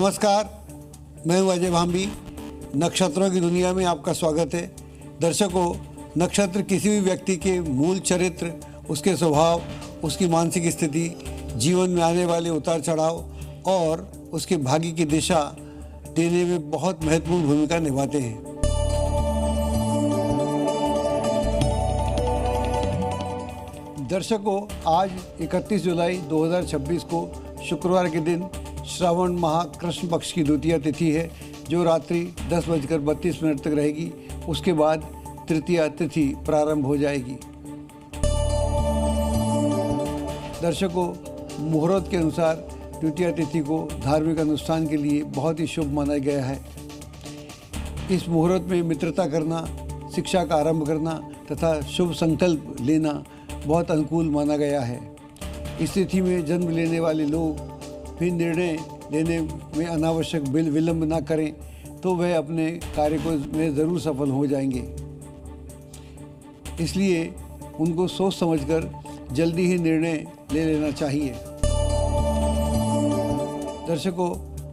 नमस्कार, मैं हूं अजय भांबी। नक्षत्रों की दुनिया में आपका स्वागत है। दर्शकों, नक्षत्र किसी भी व्यक्ति के मूल चरित्र, उसके स्वभाव, उसकी मानसिक स्थिति, जीवन में आने वाले उतार चढ़ाव और उसके भाग्य की दिशा देने में बहुत महत्वपूर्ण भूमिका निभाते हैं। दर्शकों, आज 31 जुलाई 2026 को शुक्रवार के दिन श्रावण माह कृष्ण पक्ष की द्वितीया तिथि है, जो रात्रि 10:32 तक रहेगी। उसके बाद तृतीया तिथि प्रारंभ हो जाएगी। दर्शकों, मुहूर्त के अनुसार द्वितीया तिथि को धार्मिक अनुष्ठान के लिए बहुत ही शुभ माना गया है। इस मुहूर्त में मित्रता करना, शिक्षा का आरंभ करना तथा शुभ संकल्प लेना बहुत अनुकूल माना गया है। इस तिथि में जन्म लेने वाले लोग भी निर्णय लेने में अनावश्यक विलंब ना करें तो वह अपने कार्य को में ज़रूर सफल हो जाएंगे। इसलिए उनको सोच समझकर जल्दी ही निर्णय ले लेना चाहिए। दर्शकों,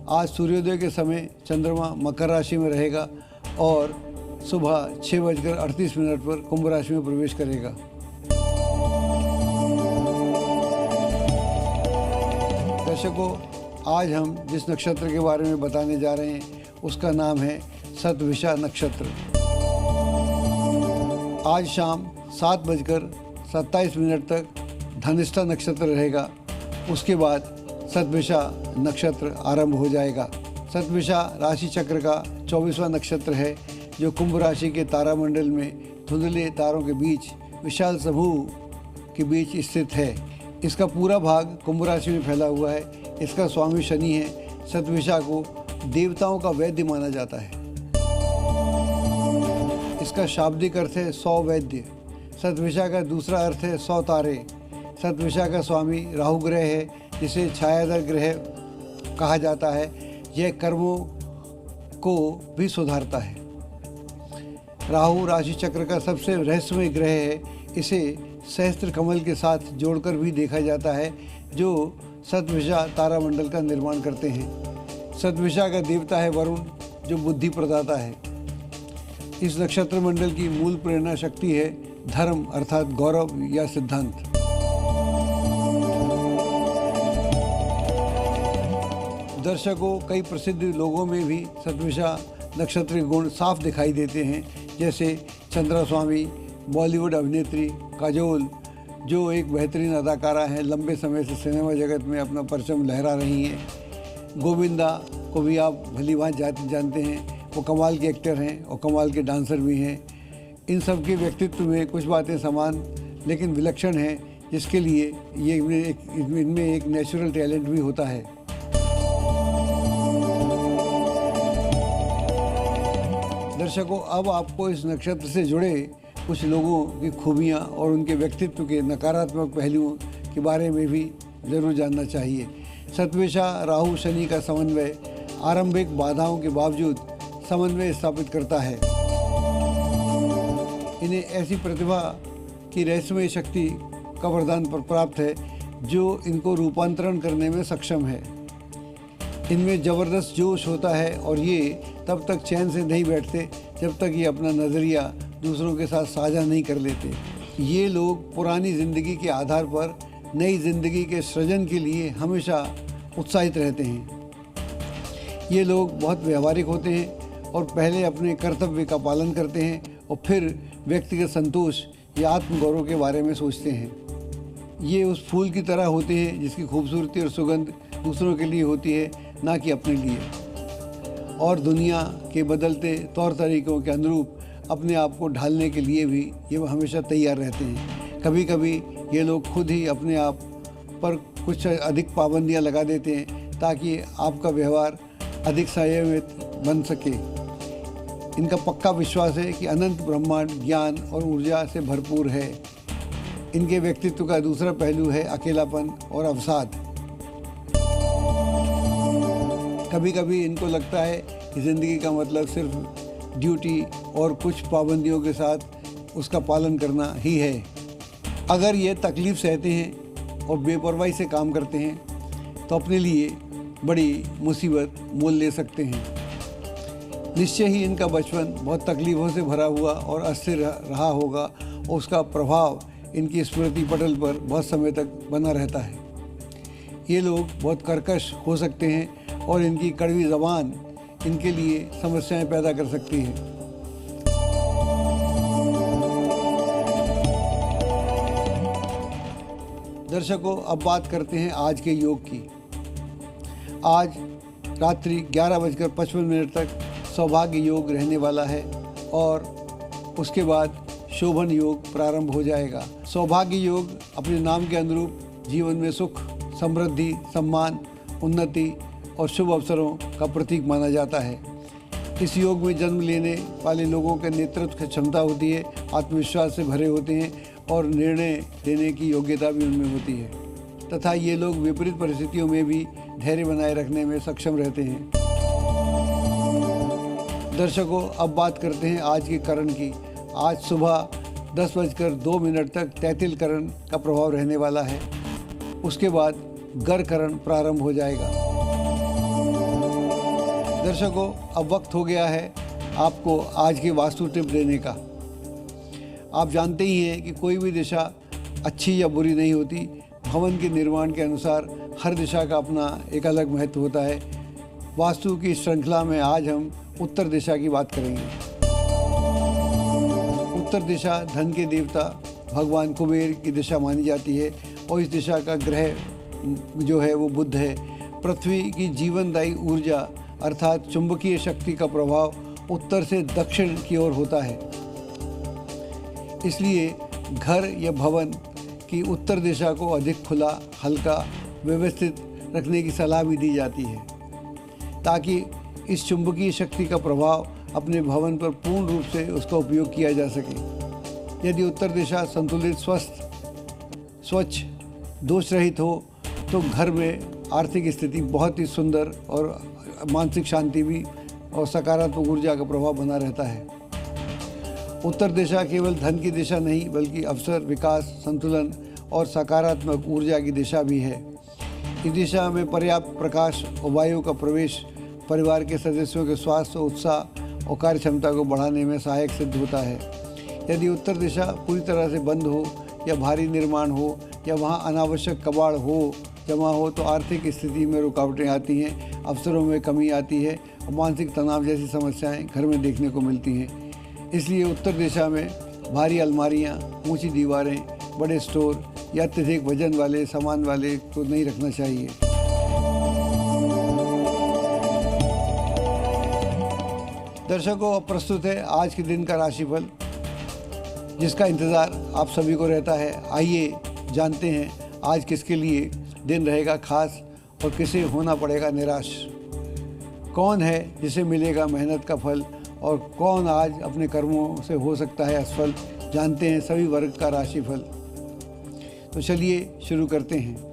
आज सूर्योदय के समय चंद्रमा मकर राशि में रहेगा और सुबह 6:38 पर कुंभ राशि में प्रवेश करेगा। दर्शकों, आज हम जिस नक्षत्र के बारे में बताने जा रहे हैं उसका नाम है शतभिषा नक्षत्र। आज शाम 7:27 तक धनिष्ठा नक्षत्र रहेगा। उसके बाद शतभिषा नक्षत्र आरंभ हो जाएगा। शतभिषा राशि चक्र का 24वां नक्षत्र है, जो कुंभ राशि के तारामंडल में धुंधले तारों के बीच विशाल समूह के बीच स्थित है। इसका पूरा भाग कुंभ राशि में फैला हुआ है। इसका स्वामी शनि है। शतभिषा को देवताओं का वैद्य माना जाता है। इसका शाब्दिक अर्थ है 100 वैद्य। शतभिषा का दूसरा अर्थ है 100 तारे। शतभिषा का स्वामी राहु ग्रह है, जिसे छायाधर ग्रह कहा जाता है। यह कर्मों को भी सुधारता है। राहु राशि चक्र का सबसे रहस्यमय ग्रह है। इसे सहस्त्र कमल के साथ जोड़कर भी देखा जाता है, जो शतभिषा तारामंडल का निर्माण करते हैं। शतभिषा का देवता है वरुण, जो बुद्धि प्रदाता है। इस नक्षत्र मंडल की मूल प्रेरणा शक्ति है धर्म, अर्थात गौरव या सिद्धांत। दर्शकों, कई प्रसिद्ध लोगों में भी शतभिषा नक्षत्र के गुण साफ दिखाई देते हैं, जैसे चंद्रा स्वामी, बॉलीवुड अभिनेत्री काजोल, जो एक बेहतरीन अदाकारा हैं, लंबे समय से सिनेमा जगत में अपना परचम लहरा रही हैं। गोविंदा को भी आप भली भांति जानते हैं। वो कमाल के एक्टर हैं और कमाल के डांसर भी हैं। इन सब के व्यक्तित्व में कुछ बातें समान लेकिन विलक्षण हैं, जिसके लिए इनमें एक नेचुरल टैलेंट भी होता है। दर्शकों, अब आपको इस नक्षत्र से जुड़े कुछ लोगों की खूबियाँ और उनके व्यक्तित्व के नकारात्मक पहलुओं के बारे में भी ज़रूर जानना चाहिए। शतभिषा राहु शनि का समन्वय आरंभिक बाधाओं के बावजूद समन्वय स्थापित करता है। इन्हें ऐसी प्रतिभा की रहस्यमय शक्ति का वरदान प्राप्त है, जो इनको रूपांतरण करने में सक्षम है। इनमें ज़बरदस्त जोश होता है और ये तब तक चैन से नहीं बैठते जब तक ये अपना नज़रिया दूसरों के साथ साझा नहीं कर लेते। ये लोग पुरानी ज़िंदगी के आधार पर नई ज़िंदगी के सृजन के लिए हमेशा उत्साहित रहते हैं। ये लोग बहुत व्यवहारिक होते हैं और पहले अपने कर्तव्य का पालन करते हैं और फिर व्यक्तिगत संतोष या आत्मगौरव के बारे में सोचते हैं। ये उस फूल की तरह होते हैं जिसकी खूबसूरती और सुगंध दूसरों के लिए होती है, ना कि अपने लिए। और दुनिया के बदलते तौर तरीक़ों के अनुरूप अपने आप को ढालने के लिए भी ये हमेशा तैयार रहते हैं। कभी कभी ये लोग खुद ही अपने आप पर कुछ अधिक पाबंदियां लगा देते हैं, ताकि आपका व्यवहार अधिक संयमित बन सके। इनका पक्का विश्वास है कि अनंत ब्रह्मांड ज्ञान और ऊर्जा से भरपूर है। इनके व्यक्तित्व का दूसरा पहलू है अकेलापन और अवसाद। कभी कभी इनको लगता है कि ज़िंदगी का मतलब सिर्फ ड्यूटी और कुछ पाबंदियों के साथ उसका पालन करना ही है। अगर ये तकलीफ़ सहते हैं और बेपरवाही से काम करते हैं तो अपने लिए बड़ी मुसीबत मोल ले सकते हैं। निश्चय ही इनका बचपन बहुत तकलीफ़ों से भरा हुआ और अस्थिर रहा होगा और उसका प्रभाव इनकी स्मृति पटल पर बहुत समय तक बना रहता है। ये लोग बहुत कर्कश हो सकते हैं और इनकी कड़वी ज़बान इनके लिए समस्याएं पैदा कर सकती है। दर्शकों, अब बात करते हैं आज के योग की। आज रात्रि 11:55 तक सौभाग्य योग रहने वाला है और उसके बाद शोभन योग प्रारंभ हो जाएगा। सौभाग्य योग अपने नाम के अनुरूप जीवन में सुख, समृद्धि, सम्मान, उन्नति और शुभ अवसरों का प्रतीक माना जाता है। इस योग में जन्म लेने वाले लोगों के नेतृत्व की क्षमता होती है, आत्मविश्वास से भरे होते हैं और निर्णय लेने की योग्यता भी उनमें होती है तथा ये लोग विपरीत परिस्थितियों में भी धैर्य बनाए रखने में सक्षम रहते हैं। दर्शकों, अब बात करते हैं आज के करण की। आज सुबह 10:02 तक तैतिल करण का प्रभाव रहने वाला है। उसके बाद गर करण प्रारंभ हो जाएगा। दर्शकों, अब वक्त हो गया है आपको आज के वास्तु टिप देने का। आप जानते ही हैं कि कोई भी दिशा अच्छी या बुरी नहीं होती। भवन के निर्माण के अनुसार हर दिशा का अपना एक अलग महत्व होता है। वास्तु की श्रृंखला में आज हम उत्तर दिशा की बात करेंगे। उत्तर दिशा धन के देवता भगवान कुबेर की दिशा मानी जाती है और इस दिशा का ग्रह जो है वो बुध है। पृथ्वी की जीवनदायी ऊर्जा अर्थात चुंबकीय शक्ति का प्रभाव उत्तर से दक्षिण की ओर होता है। इसलिए घर या भवन की उत्तर दिशा को अधिक खुला, हल्का, व्यवस्थित रखने की सलाह भी दी जाती है ताकि इस चुंबकीय शक्ति का प्रभाव अपने भवन पर पूर्ण रूप से उसका उपयोग किया जा सके। यदि उत्तर दिशा संतुलित, स्वस्थ, स्वच्छ, दोष रहित हो तो घर में आर्थिक स्थिति बहुत ही सुंदर और मानसिक शांति भी और सकारात्मक ऊर्जा का प्रभाव बना रहता है। उत्तर दिशा केवल धन की दिशा नहीं बल्कि अवसर, विकास, संतुलन और सकारात्मक ऊर्जा की दिशा भी है। इस दिशा में पर्याप्त प्रकाश और वायु का प्रवेश परिवार के सदस्यों के स्वास्थ्य, उत्साह और कार्य क्षमता को बढ़ाने में सहायक सिद्ध होता है। यदि उत्तर दिशा पूरी तरह से बंद हो या भारी निर्माण हो या वहाँ अनावश्यक कबाड़ जमा हो तो आर्थिक स्थिति में रुकावटें आती हैं, अवसरों में कमी आती है और मानसिक तनाव जैसी समस्याएं घर में देखने को मिलती हैं। इसलिए उत्तर दिशा में भारी अलमारियां, ऊंची दीवारें, बड़े स्टोर या अत्यधिक वजन वाले सामान वाले को नहीं रखना चाहिए। दर्शकों, अब प्रस्तुत है आज के दिन का राशिफल जिसका इंतज़ार आप सभी को रहता है। आइए जानते हैं आज किसके लिए दिन रहेगा खास और किसे होना पड़ेगा निराश। कौन है जिसे मिलेगा मेहनत का फल और कौन आज अपने कर्मों से हो सकता है असफल। जानते हैं सभी वर्ग का राशिफल। तो चलिए शुरू करते हैं।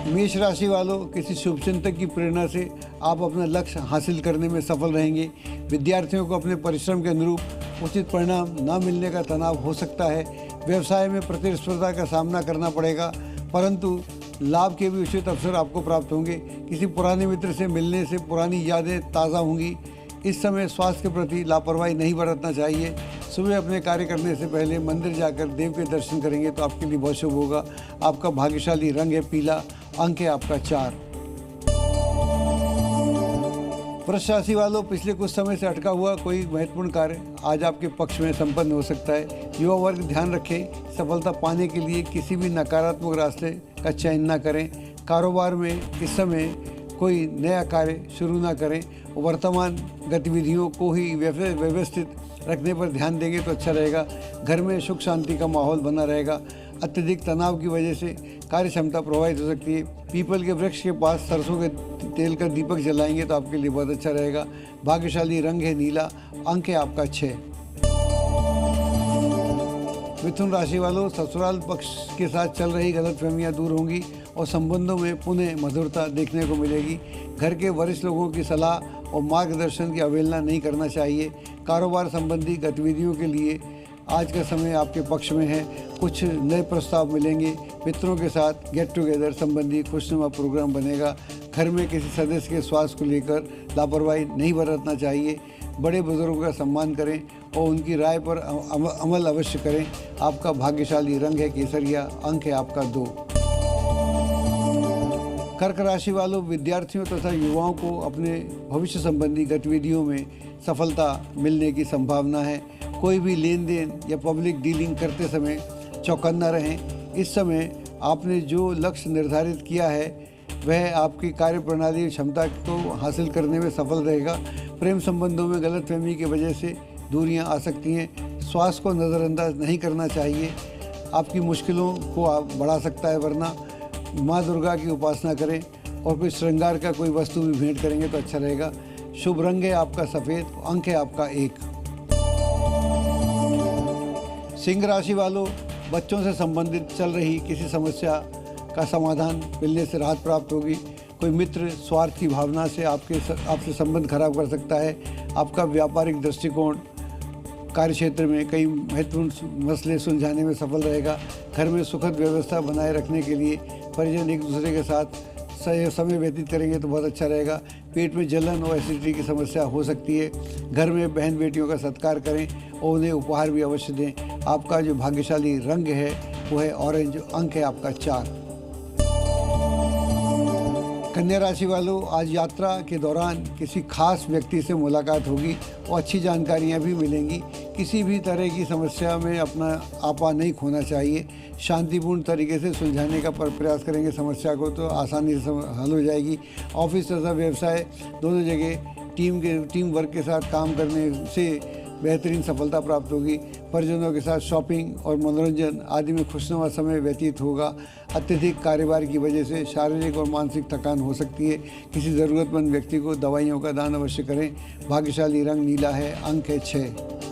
मेष राशि वालों, किसी शुभचिंतक की प्रेरणा से आप अपना लक्ष्य हासिल करने में सफल रहेंगे। विद्यार्थियों को अपने परिश्रम के अनुरूप उचित परिणाम न मिलने का तनाव हो सकता है। व्यवसाय में प्रतिस्पर्धा का सामना करना पड़ेगा परंतु लाभ के भी उचित अवसर आपको प्राप्त होंगे। किसी पुराने मित्र से मिलने से पुरानी यादें ताज़ा होंगी। इस समय स्वास्थ्य के प्रति लापरवाही नहीं बरतना चाहिए। सुबह अपने कार्य करने से पहले मंदिर जाकर देव के दर्शन करेंगे तो आपके लिए बहुत शुभ होगा। आपका भाग्यशाली रंग है पीला, अंक है आपका 4। वृष राशि वालों, पिछले कुछ समय से अटका हुआ कोई महत्वपूर्ण कार्य आज आपके पक्ष में संपन्न हो सकता है। युवा वर्ग ध्यान रखें, सफलता पाने के लिए किसी भी नकारात्मक रास्ते का चयन न करें। कारोबार में इस समय कोई नया कार्य शुरू ना करें। वर्तमान गतिविधियों को ही व्यवस्थित रखने पर ध्यान देंगे तो अच्छा रहेगा। घर में सुख शांति का माहौल बना रहेगा। अत्यधिक तनाव की वजह से कार्य क्षमता प्रभावित हो सकती है। पीपल के वृक्ष के पास सरसों के तेल का दीपक जलाएंगे तो आपके लिए बहुत अच्छा रहेगा। भाग्यशाली रंग है नीला, अंक है आपका 6। मिथुन राशि वालों, ससुराल पक्ष के साथ चल रही गलतफहमियां दूर होंगी और संबंधों में पुनः मधुरता देखने को मिलेगी। घर के वरिष्ठ लोगों की सलाह और मार्गदर्शन की अवहेलना नहीं करना चाहिए। कारोबार संबंधी गतिविधियों के लिए आज का समय आपके पक्ष में है। कुछ नए प्रस्ताव मिलेंगे। मित्रों के साथ गेट टुगेदर संबंधी खुशनुमा प्रोग्राम बनेगा। घर में किसी सदस्य के स्वास्थ्य को लेकर लापरवाही नहीं बरतना चाहिए। बड़े बुजुर्गों का सम्मान करें और उनकी राय पर अमल अवश्य करें। आपका भाग्यशाली रंग है केसरिया, अंक है आपका 2। कर्क राशि वालों, विद्यार्थियों तथा युवाओं को अपने भविष्य संबंधी गतिविधियों में सफलता मिलने की संभावना है। कोई भी लेन देन या पब्लिक डीलिंग करते समय चौकन्ना रहें। इस समय आपने जो लक्ष्य निर्धारित किया है वह आपकी कार्यप्रणाली क्षमता को हासिल करने में सफल रहेगा। प्रेम संबंधों में गलतफहमी की वजह से दूरियां आ सकती हैं। स्वास्थ्य को नज़रअंदाज नहीं करना चाहिए, आपकी मुश्किलों को आप बढ़ा सकता है। वरना माँ दुर्गा की उपासना करें और फिर श्रृंगार का कोई वस्तु भी भेंट करेंगे तो अच्छा रहेगा। शुभ रंग है आपका सफ़ेद, अंक है आपका 1। सिंह राशि वालों, बच्चों से संबंधित चल रही किसी समस्या का समाधान मिलने से राहत प्राप्त होगी। कोई मित्र स्वार्थ की भावना से आपसे संबंध खराब कर सकता है। आपका व्यापारिक दृष्टिकोण कार्यक्षेत्र में कई महत्वपूर्ण मसले सुलझाने में सफल रहेगा। घर में सुखद व्यवस्था बनाए रखने के लिए परिजन एक दूसरे के साथ समय व्यतीत करेंगे तो बहुत अच्छा रहेगा। पेट में जलन और एसिडिटी की समस्या हो सकती है। घर में बहन बेटियों का सत्कार करें और उन्हें उपहार भी अवश्य दें। आपका जो भाग्यशाली रंग है वो है ऑरेंज, अंक है आपका 4। कन्या राशि वालों, आज यात्रा के दौरान किसी खास व्यक्ति से मुलाकात होगी और अच्छी जानकारियां भी मिलेंगी। किसी भी तरह की समस्या में अपना आपा नहीं खोना चाहिए। शांतिपूर्ण तरीके से सुलझाने का प्रयास करेंगे समस्या को तो आसानी से हल हो जाएगी। ऑफिस तथा व्यवसाय दोनों जगह टीम वर्क के साथ काम करने से बेहतरीन सफलता प्राप्त होगी। परिजनों के साथ शॉपिंग और मनोरंजन आदि में खुशनुमा समय व्यतीत होगा। अत्यधिक कार्यभार की वजह से शारीरिक और मानसिक थकान हो सकती है। किसी ज़रूरतमंद व्यक्ति को दवाइयों का दान अवश्य करें। भाग्यशाली रंग नीला है, अंक है 6।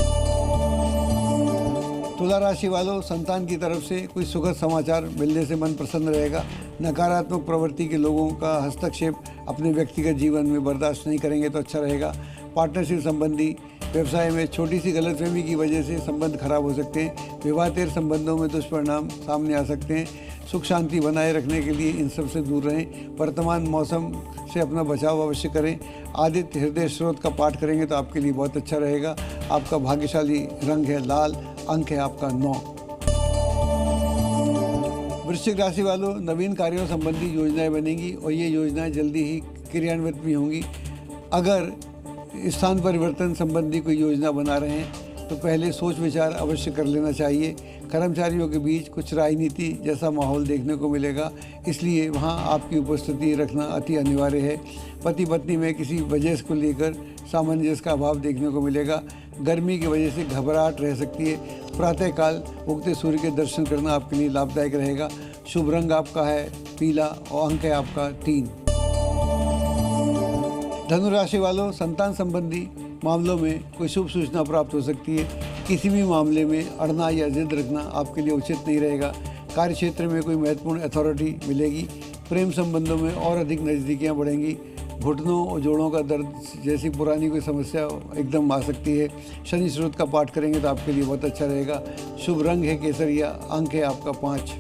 तुला राशि वालों, संतान की तरफ से कोई सुखद समाचार मिलने से मन प्रसन्न रहेगा। नकारात्मक प्रवृत्ति के लोगों का हस्तक्षेप अपने व्यक्तिगत जीवन में बर्दाश्त नहीं करेंगे तो अच्छा रहेगा। पार्टनरशिप संबंधी व्यवसाय में छोटी सी गलतफहमी की वजह से संबंध खराब हो सकते हैं। विवाहेतर संबंधों में दुष्परिणाम सामने आ सकते हैं। सुख शांति बनाए रखने के लिए इन सब से दूर रहें। वर्तमान मौसम से अपना बचाव अवश्य करें। आदित्य हृदय स्रोत का पाठ करेंगे तो आपके लिए बहुत अच्छा रहेगा। आपका भाग्यशाली रंग है लाल, अंक है आपका 9। वृश्चिक राशि वालों, नवीन कार्यों संबंधी योजनाएं बनेंगी और ये योजनाएं जल्दी ही क्रियान्वित भी होंगी। अगर स्थान परिवर्तन संबंधी कोई योजना बना रहे हैं तो पहले सोच विचार अवश्य कर लेना चाहिए। कर्मचारियों के बीच कुछ राजनीति जैसा माहौल देखने को मिलेगा, इसलिए वहां आपकी उपस्थिति रखना अति अनिवार्य है। पति पत्नी में किसी वजह को लेकर सामंजस्य का अभाव देखने को मिलेगा। गर्मी की वजह से घबराहट रह सकती है। प्रातःकाल उगते सूर्य के दर्शन करना आपके लिए लाभदायक रहेगा। शुभ रंग आपका है पीला और अंक है आपका 3। धनु राशि वालों, संतान संबंधी मामलों में कोई शुभ सूचना प्राप्त हो सकती है। किसी भी मामले में अड़ना या जिद रखना आपके लिए उचित नहीं रहेगा। कार्य क्षेत्र में कोई महत्वपूर्ण अथॉरिटी मिलेगी। प्रेम संबंधों में और अधिक नज़दीकियाँ बढ़ेंगी। घुटनों और जोड़ों का दर्द जैसी पुरानी कोई समस्या एकदम आ सकती है। शनि स्रोत का पाठ करेंगे तो आपके लिए बहुत अच्छा रहेगा। शुभ रंग है केसरिया, अंक है आपका 5।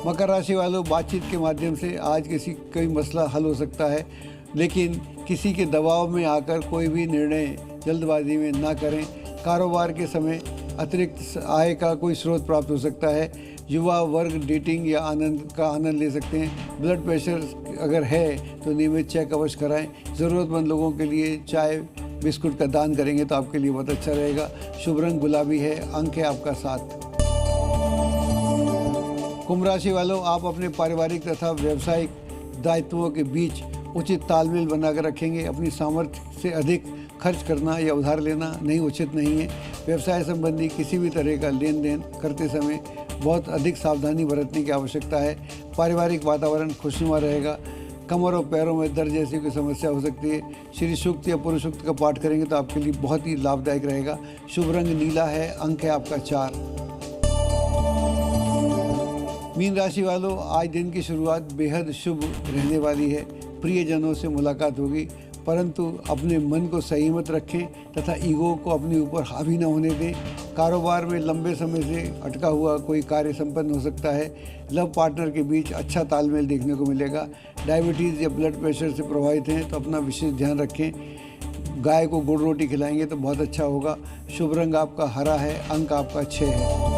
मकर राशि वालों, बातचीत के माध्यम से आज कोई मसला हल हो सकता है, लेकिन किसी के दबाव में आकर कोई भी निर्णय जल्दबाजी में ना करें। कारोबार के समय अतिरिक्त आय का कोई स्रोत प्राप्त हो सकता है। युवा वर्ग डेटिंग या आनंद ले सकते हैं। ब्लड प्रेशर अगर है तो नियमित चेक अवश्य कराएं। ज़रूरतमंद लोगों के लिए चाय बिस्कुट का दान करेंगे तो आपके लिए बहुत अच्छा रहेगा। शुभ रंग गुलाबी है, अंक है आपका 7। कुंभ राशि वालों, आप अपने पारिवारिक तथा व्यावसायिक दायित्वों के बीच उचित तालमेल बनाकर रखेंगे। अपनी सामर्थ्य से अधिक खर्च करना या उधार लेना उचित नहीं है। व्यवसाय संबंधी किसी भी तरह का लेन देन करते समय बहुत अधिक सावधानी बरतने की आवश्यकता है। पारिवारिक वातावरण खुशनुमा रहेगा। कमर और पैरों में दर्द जैसी कोई समस्या हो सकती है। श्री सूक्त या पुरुष सूक्त का पाठ करेंगे तो आपके लिए बहुत ही लाभदायक रहेगा। शुभ रंग नीला है, अंक है आपका 4। मीन राशि वालों, आज दिन की शुरुआत बेहद शुभ रहने वाली है। प्रियजनों से मुलाकात होगी। परंतु अपने मन को संयमित रखें तथा ईगो को अपने ऊपर हावी न होने दें। कारोबार में लंबे समय से अटका हुआ कोई कार्य संपन्न हो सकता है। लव पार्टनर के बीच अच्छा तालमेल देखने को मिलेगा। डायबिटीज़ या ब्लड प्रेशर से प्रभावित हैं तो अपना विशेष ध्यान रखें। गाय को गुड़ रोटी खिलाएंगे तो बहुत अच्छा होगा। शुभ रंग आपका हरा है, अंक आपका 6 है।